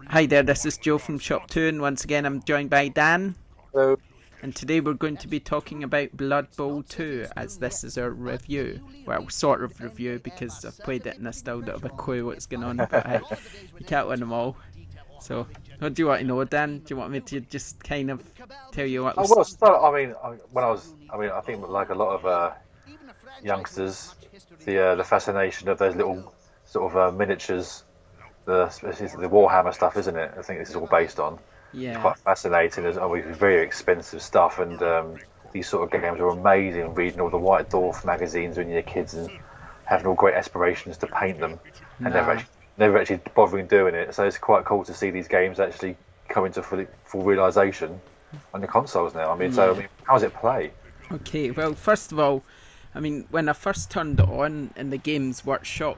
Hi there, this is Joe from ShopTo, and once again I'm joined by Dan. So, And today we're going to be talking about Blood Bowl 2, as this is our review. Well, sort of review, because I've played it and I still don't have a clue what's going on, but hey, you can't win them all. So, what do you want to know, Dan? Do you want me to just kind of tell you what oh was... well, start. When I think like a lot of youngsters, the fascination of those little sort of miniatures, especially the Warhammer stuff, isn't it? I think this is all based on. It's Yeah, quite fascinating. It's obviously very expensive stuff, and these sort of games are amazing. Reading all the White Dwarf magazines when you're kids and having all great aspirations to paint them, and nah. never actually bothering doing it. So it's quite cool to see these games actually come into full realization on the consoles now. Yeah. How does it play? Okay, well, first of all, I mean, when I first turned it on and the Games Workshop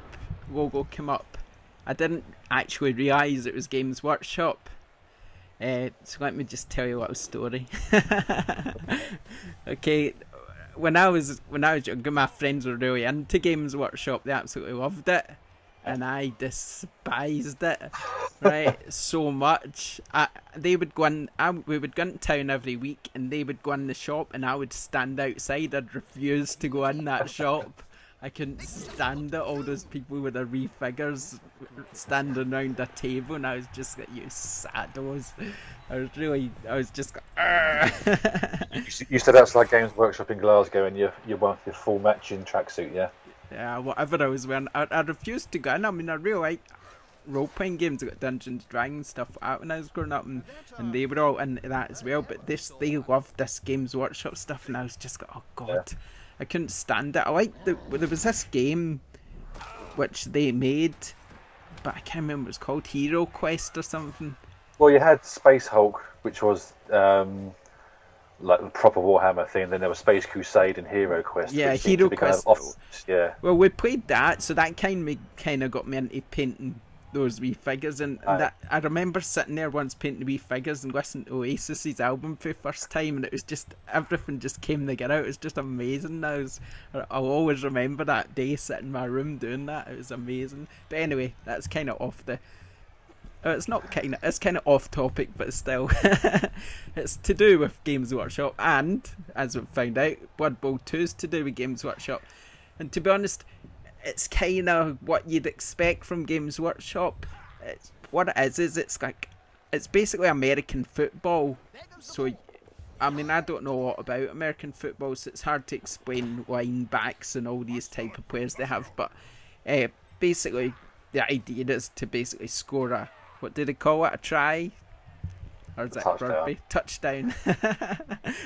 logo came up, I didn't actually realise it was Games Workshop. So let me just tell you a little story. Okay, when I was younger, my friends were really into Games Workshop. They absolutely loved it, and I despised it, right, so much. They would go in. We would go into town every week, and they would go in the shop, and I would stand outside. I'd refuse to go in that shop. I couldn't stand it. All those people with their wee figures standing around a table, and I was just like, "You saddos." I was just like, You stood outside Games Workshop in Glasgow and you won your full matching tracksuit, yeah? yeah, whatever I was wearing. I refused to go in. I mean, I really like role playing games. I got Dungeons Dragons stuff out when I was growing up, and they were all into that as well. But they loved this Games Workshop stuff, and I was just like, oh Yeah. god, I couldn't stand it. I liked there was this game which they made, but I can't remember what it's called, Hero Quest or something. Well, you had Space Hulk, which was like the proper Warhammer thing. Then there was Space Crusade and Hero Quest, Yeah, which seemed to Hero be kind of Quest. off. Yeah. Well, we played that, so that kind of got me into painting those wee figures, and Right. that I remember sitting there once painting wee figures and listening to Oasis's album for the first time, and it was just everything just came together. It was just amazing. I'll always remember that day sitting in my room doing that. It was amazing. But anyway, that's kind of off the. It's not kind of. It's kind of off topic, but still, it's to do with Games Workshop, and as we found out, Blood Bowl 2 is to do with Games Workshop. And to be honest, it's kind of what you'd expect from Games Workshop. What it is it's like it's basically American football. So I mean, I don't know a lot about American football, so it's hard to explain linebacks and all these type of players they have. But uh, basically, the idea is to basically score a, what did they call it, a try? Or is The that touchdown. rugby? Touchdown.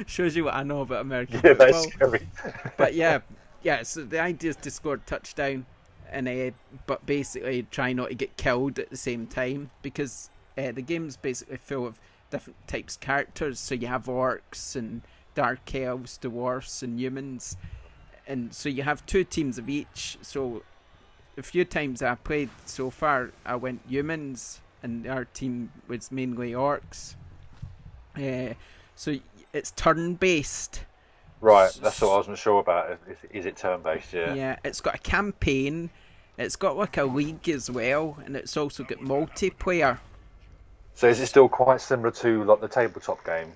Shows you what I know about American Yeah, that's football. scary. But yeah. So the idea is to score a touchdown, and but basically try not to get killed at the same time, because the game's basically full of different types of characters. So you have orcs and dark elves, dwarfs, and humans, and so you have two teams of each. So a few times I played so far, I went humans, and our team was mainly orcs. Uh, so it's turn based. Right, that's what I wasn't sure about. Is it turn-based? Yeah. Yeah, it's got a campaign. It's got like a league as well, and it's also got multiplayer. So is it still quite similar to like the tabletop game?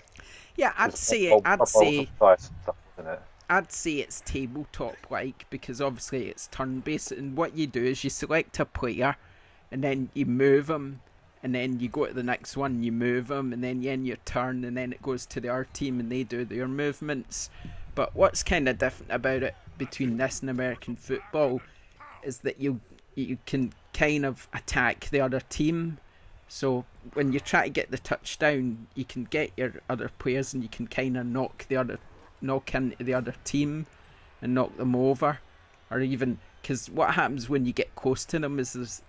Yeah, There's multiple dice and stuff, isn't it? I'd say it's tabletop like, because obviously it's turn based, and what you do is you select a player, and then you move them, and then you go to the next one, you move them, and then you end your turn, and then it goes to the other team and they do their movements. But what's kind of different about it between this and American football is that you can kind of attack the other team. So when you try to get the touchdown, you can get your other players and you can kind of knock into the other team and knock them over, or even, because what happens when you get close to them is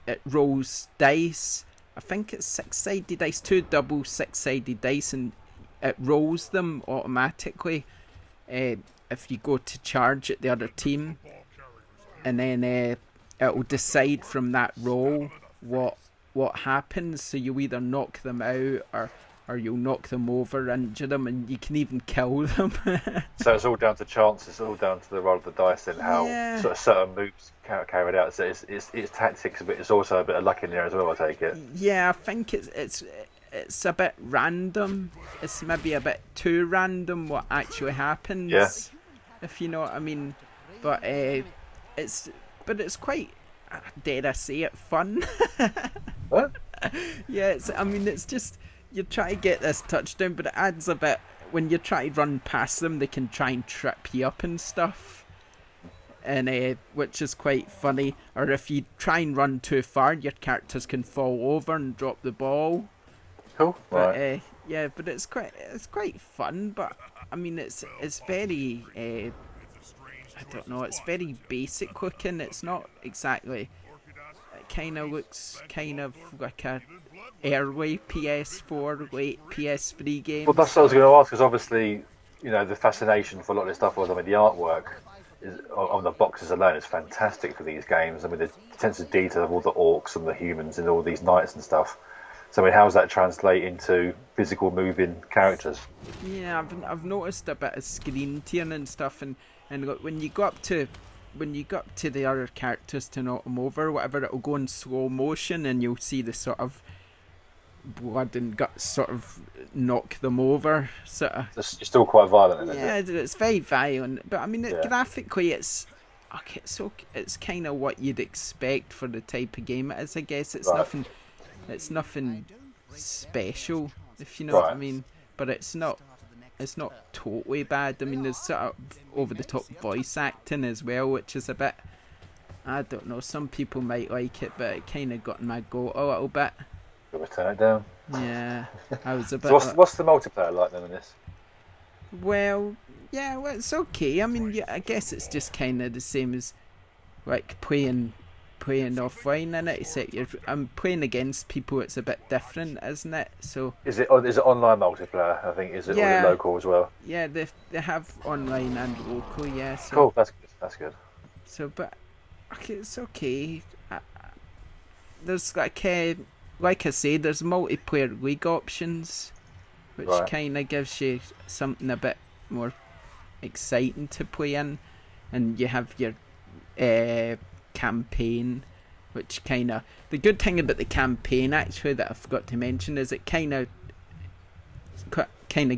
it rolls dice. I think it's six-sided dice, two double six-sided dice, and it rolls them automatically if you go to charge at the other team, and then it will decide from that roll what happens. So you either knock them out, or you'll knock them over, injure them, and you can even kill them. So it's all down to chance. It's all down to the roll of the dice and how Yeah. sort of certain moves carried out. So it's tactics, but it's also a bit of luck in there as well. I take it. Yeah, I think it's a bit random. It's maybe a bit too random what actually happens. Yeah. If you know what I mean. But it's quite, dare I say it, fun. What? Yeah, it's just, you try to get this touchdown, but it adds a bit, when you try to run past them, they can try and trip you up and stuff. And which is quite funny. Or if you try and run too far, your characters can fall over and drop the ball. Cool. But Right. yeah, but it's quite fun. But I mean, it's very I don't know. It's very basic looking. It's not exactly. It kind of looks kind of like a early PS4, late PS3 game. Well, that's what I was going to ask, because obviously, the fascination for a lot of this stuff was, the artwork on the boxes alone is fantastic for these games. The attention to detail of all the orcs and the humans and all these knights and stuff. So, how does that translate into physical moving characters? Yeah, I've noticed a bit of screen tearing and stuff, and look, when you go up to the other characters to knock them over, whatever, it'll go in slow motion, and you'll see the sort of blood and guts sort of knock them over, sort of. It's still quite violent, isn't Yeah, it? it's very violent, but I mean, Yeah. graphically, it's okay. It's kind of what you'd expect for the type of game it is. I guess it's Right. nothing. It's nothing special, if you know what I Right. mean. But it's not totally bad. I mean, there's sort of over the top voice acting as well, which is a bit, I don't know. Some people might like it, but it kind of got in my goat a little bit. Got to turn it down. Yeah, I was a bit. So what's the multiplayer like then in this? Well, yeah, well, it's okay. I mean, yeah, I guess it's just kind of the same as like playing offline in it, except I'm playing against people. It's a bit different, isn't it? So Is it online multiplayer? I think, or is it local as well? yeah, they have online and local. Yeah, so Cool. That's good. That's good. so but okay, it's okay. There's like I say, there's multiplayer league options, which Right. kind of gives you something a bit more exciting to play in, and you have your campaign, which kind of, the good thing about the campaign actually that I forgot to mention is it kind of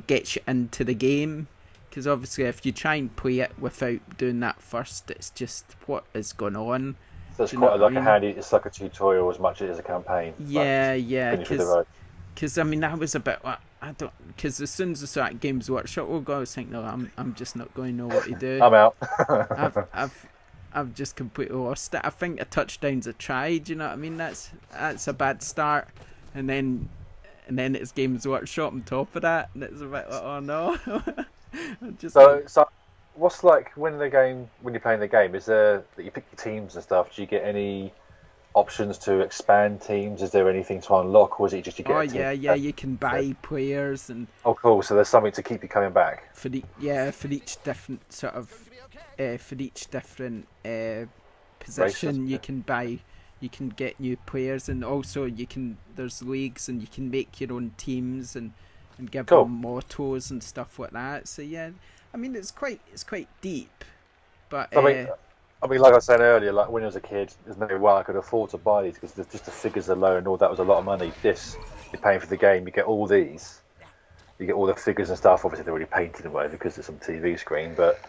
gets you into the game, because obviously if you try and play it without doing that first, it's just what is going on. So it's Do you know quite what I like a mean? handy. It's like a tutorial as much as it is a campaign. Yeah, like, yeah, finish with the road. because I mean, I was a bit like, I don't, because as soon as I started Games Workshop, I was thinking, no, I'm just not going to know what to do. I'm out. I've just completely lost it. I think a touchdown's a try. Do you know what I mean? That's a bad start, and then it's Games Workshop on top of that, and it's a bit like, oh no. I'm just So what's like when you're playing the game? Is there that you pick your teams and stuff? Do you get any options to expand teams? Is there anything to unlock, or is it just you get? oh a team? yeah, you can buy players, and Oh, cool. So there's something to keep you coming back. for each different sort of for each different position, you can get new players, and also there's leagues, and you can make your own teams and give Cool. them mottos and stuff like that. So yeah, I mean, it's quite deep, but I mean, like I said earlier, like when I was a kid, there's no way I could afford to buy these because just the figures alone and all that was a lot of money. This, you're paying for the game, you get all these, you get all the figures and stuff. Obviously, they're already painted and whatever because it's on TV screen, but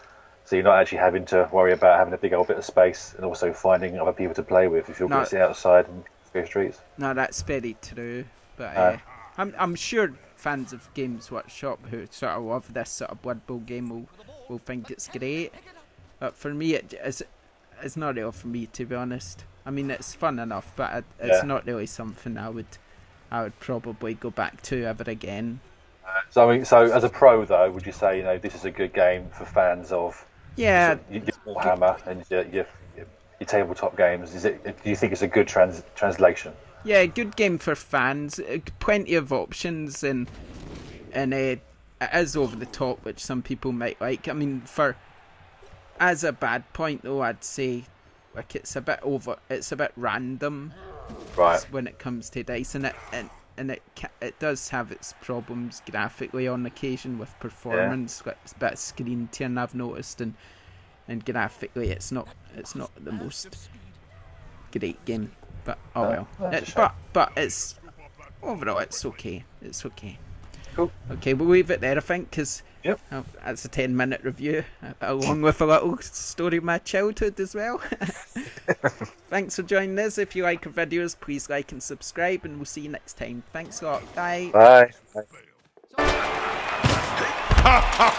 so you're not actually having to worry about having a big old bit of space and also finding other people to play with if you're going to sit outside and go streets. no, that's very true. But I'm sure fans of Games Workshop who sort of love this sort of Blood Bowl game will think it's great. But for me, it's not really for me, to be honest. I mean, it's fun enough, but it's not really something I would probably go back to ever again. So I mean, as a pro though, would you say this is a good game for fans of Yeah, your Warhammer and your tabletop games? Do you think it's a good translation? yeah, good game for fans. Plenty of options, and it is over the top, which some people might like. I mean, as a bad point though, I'd say like it's a bit random, Right. when it comes to dice, and and it does have its problems graphically on occasion with performance. It's a bit of screen tearing I've noticed, and graphically it's not the most great game. But oh well. But it's overall it's okay. It's okay. Cool. Okay, we'll leave it there, I think, because that's a 10-minute review, along with a little story of my childhood as well. Thanks for joining us. If you like our videos, please like and subscribe, and we'll see you next time. Thanks a lot. Bye. Bye.